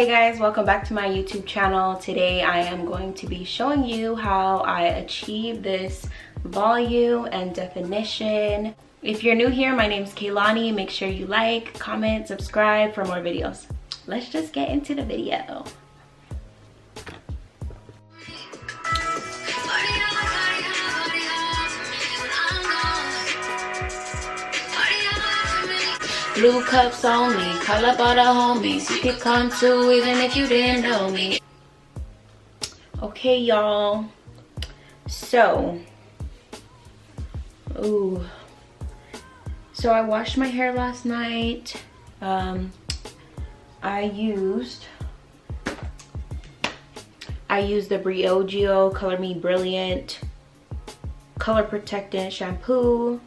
Hey guys, welcome back to my YouTube channel. Today I am going to be showing you how I achieve this volume and definition. If you're new here, my name is Kaylani. Make sure you like, comment, subscribe for more videos. Let's just get into the video. Blue cups only, call up all the homies. You could come too even if you didn't know me. Okay, y'all. So I washed my hair last night. I used the Briogeo Color Me Brilliant Color Protectant shampoo.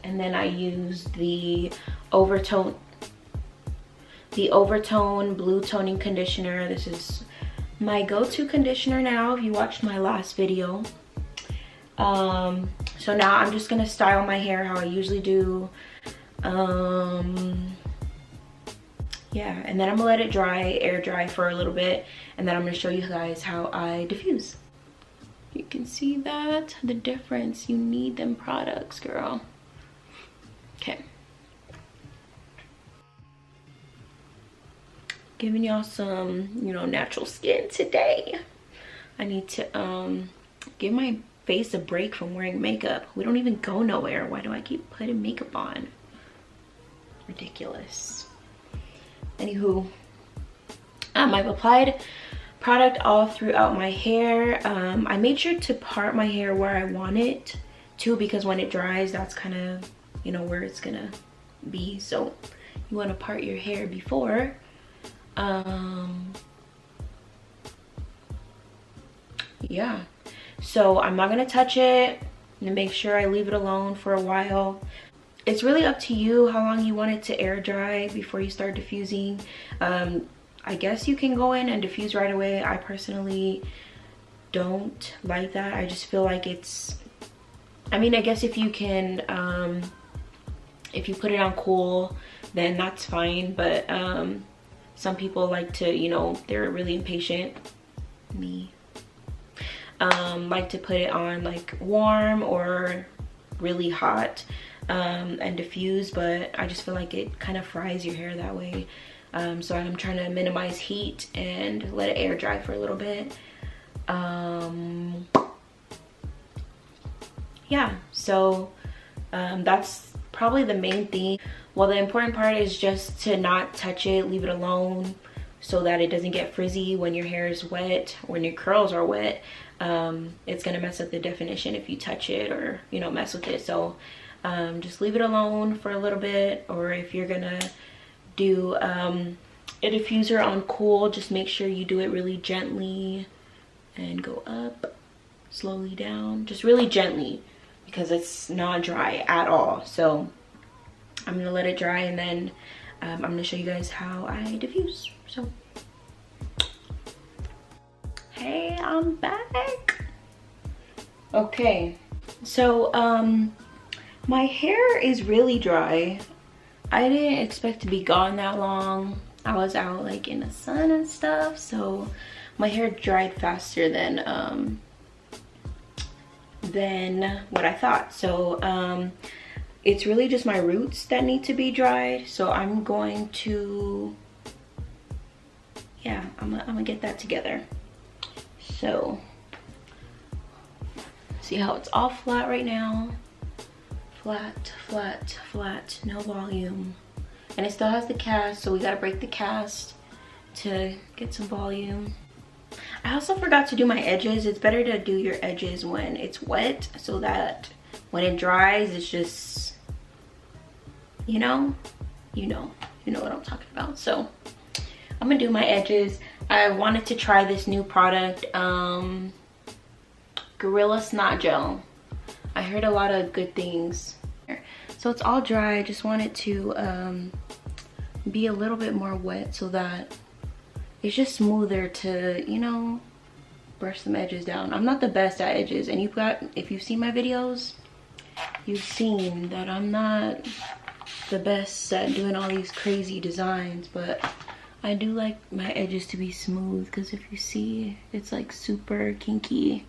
And then I used the Overtone Blue Toning Conditioner. This is my go-to conditioner now if you watched my last video. So now I'm just gonna style my hair how I usually do. Yeah, and then I'm gonna let it dry, air dry for a little bit, and then I'm gonna show you guys how I diffuse. You can see that, the difference. You need them products, girl. Okay. Giving y'all some, natural skin today. I need to give my face a break from wearing makeup. We don't even go nowhere. Why do I keep putting makeup on? Ridiculous. Anywho, I've applied product all throughout my hair. I made sure to part my hair where I want it to, because when it dries, that's kind of where it's gonna be. So you want to part your hair before. Yeah, so I'm not gonna touch it and make sure I leave it alone for a while. It's really up to you how long you want it to air dry before you start diffusing. I guess you can go in and diffuse right away. I personally don't like that. I just feel like it's, I guess if you can if you put it on cool, then that's fine. But some people like to, they're really impatient. Me. Like to put it on like warm or really hot and diffuse, but I just feel like it kind of fries your hair that way. So I'm trying to minimize heat and let it air dry for a little bit. Yeah, so that's probably the main thing. Well, the important part is just to not touch it, leave it alone so that it doesn't get frizzy when your hair is wet, when your curls are wet. It's gonna mess up the definition if you touch it or mess with it. So just leave it alone for a little bit, or if you're gonna do a diffuser on cool, just make sure you do it really gently and go up, slowly down, just really gently, because it's not dry at all. So I'm gonna let it dry, and then I'm gonna show you guys how I diffuse. So hey, I'm back. Okay, so my hair is really dry. I didn't expect to be gone that long. I was out like in the sun and stuff, so my hair dried faster than what I thought. So it's really just my roots that need to be dried. So I'm going to, yeah, I'm gonna get that together. So see how it's all flat right now. Flat, flat, flat, no volume. And it still has the cast, so we gotta break the cast to get some volume. I also forgot to do my edges. It's better to do your edges when it's wet, so that when it dries, it's just, you know what I'm talking about. So I'm gonna do my edges. I wanted to try this new product, Gorilla Snot Gel. I heard a lot of good things. So it's all dry. I just want it to be a little bit more wet so that it's just smoother to, brush some edges down. I'm not the best at edges, and if you've seen my videos, you've seen that I'm not the best at doing all these crazy designs, but I do like my edges to be smooth, because if you see, it's like super kinky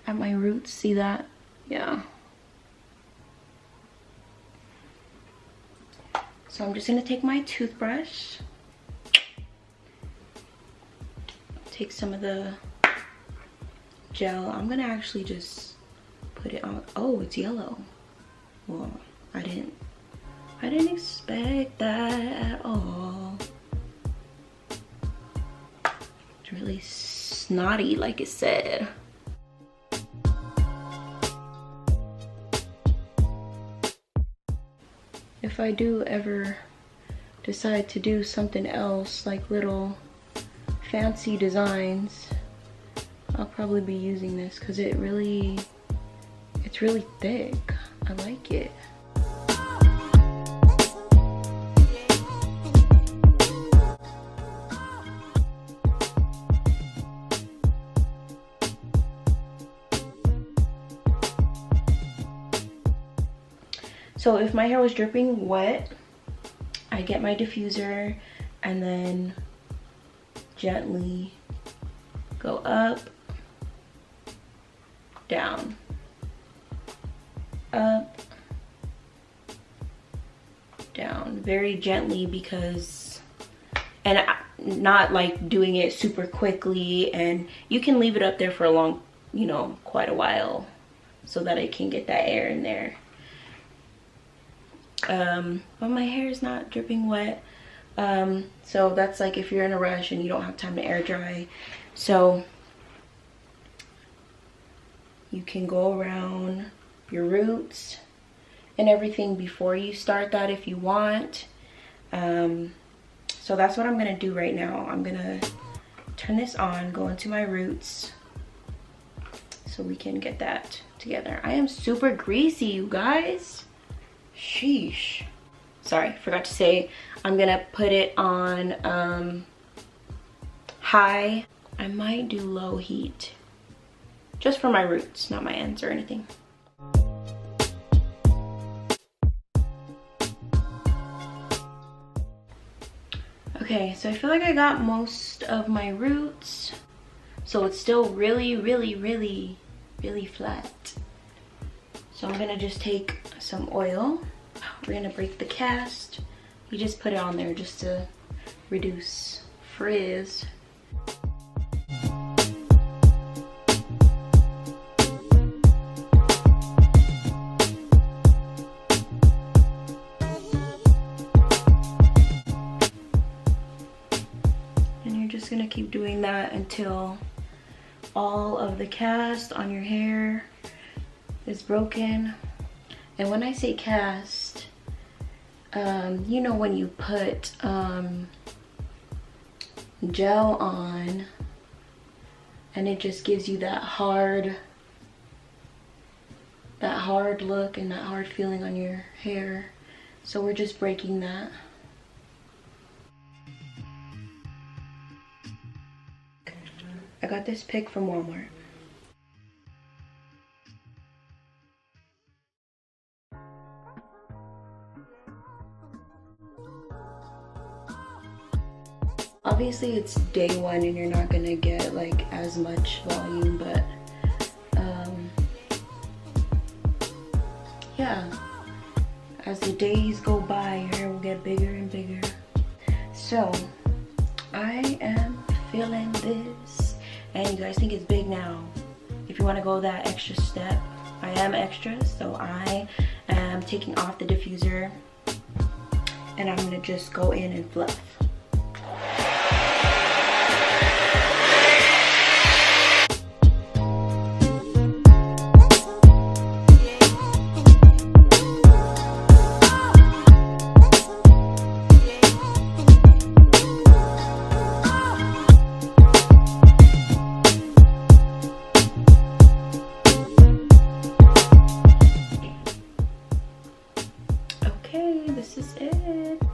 at my roots. See that? Yeah. So I'm just gonna take my toothbrush, take some of the gel. I'm gonna actually just put it on. Oh, it's yellow. Well, I didn't expect that at all. It's really snotty, like it said. If I do ever decide to do something else, like little fancy designs, I'll probably be using this, because it's really thick. I like it. So if my hair was dripping wet, I get my diffuser and then gently go up, down, up, down, very gently, because, and not like doing it super quickly, and you can leave it up there for a long, you know, quite a while, so that it can get that air in there. But my hair is not dripping wet, so that's like if you're in a rush and you don't have time to air dry. So you can go around your roots and everything before you start that if you want. So that's what I'm gonna do right now. I'm gonna turn this on, go into my roots, so we can get that together. I am super greasy, you guys. Sheesh. Sorry, forgot to say, I'm gonna put it on high. I might do low heat, just for my roots, not my ends or anything. Okay, so I feel like I got most of my roots, so it's still really flat. So I'm gonna just take some oil. We're gonna break the cast. You just put it on there just to reduce frizz. And you're just gonna keep doing that until all of the cast on your hair is broken. And when I say cast, you know, when you put gel on and it just gives you that hard look and that hard feeling on your hair. So we're just breaking that. I got this pick from Walmart. Obviously it's day one and you're not gonna get like as much volume, but yeah, as the days go by, your hair will get bigger and bigger. So I am feeling this, and you guys think it's big now. If you want to go that extra step, I am extra, so I am taking off the diffuser and I'm gonna just go in and fluff. This is it.